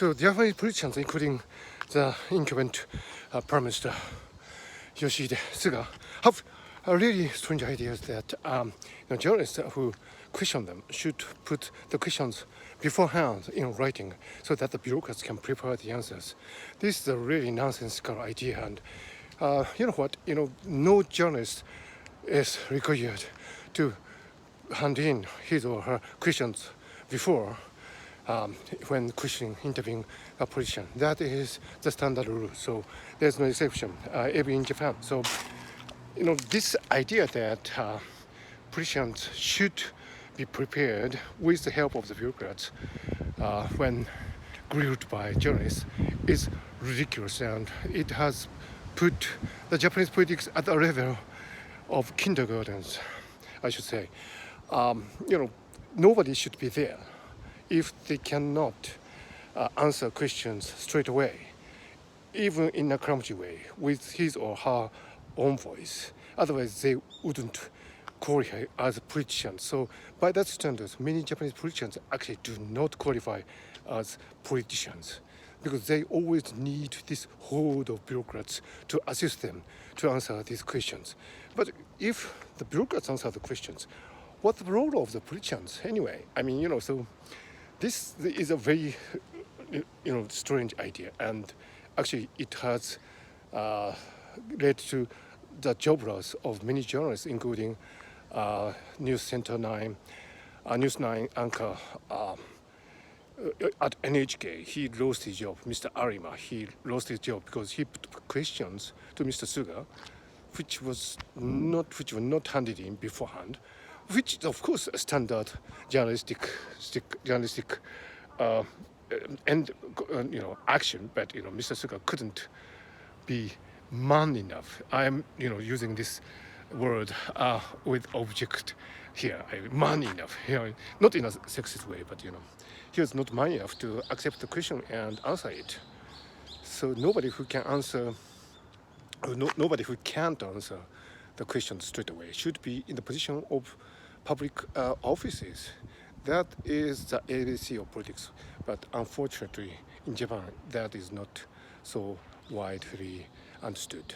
So Japanese politicians, including the incumbent Prime Minister Yoshihide Suga, have really strange ideas that journalists who question them should put the questions beforehand in writing so that the bureaucrats can prepare the answers. This is a really nonsensical idea, and you know what? No journalist is required to hand in his or her questions before when questioning, interviewing a politician. That is the standard rule. So there's no exception, even in Japan. So this idea that politicians should be prepared with the help of the bureaucrats when grilled by journalists is ridiculous, and it has put the Japanese politics at a level of kindergartens, I should say. Nobody should be there if they cannot answer questions straight away, even in a clumsy way, with his or her own voice. Otherwise, they wouldn't qualify as politicians. So by that standard, many Japanese politicians actually do not qualify as politicians because they always need this horde of bureaucrats to assist them to answer these questions. But if the bureaucrats answer the questions, what's the role of the politicians anyway? So this is a very, strange idea, and actually it has led to the job loss of many journalists, including News 9 anchor at NHK. He lost his job. Mr. Arima, he lost his job because he put questions to Mr. Suga, which were not handed in beforehand, which is of course a standard journalistic action. But Mr. Suga couldn't be man enough. I am using this word with object here. Man enough, not in a sexist way, but he was not man enough to accept the question and answer it. So nobody who can't answer the question straight away should be in the position of public offices. That is the ABC of politics. But unfortunately, in Japan, that is not so widely understood.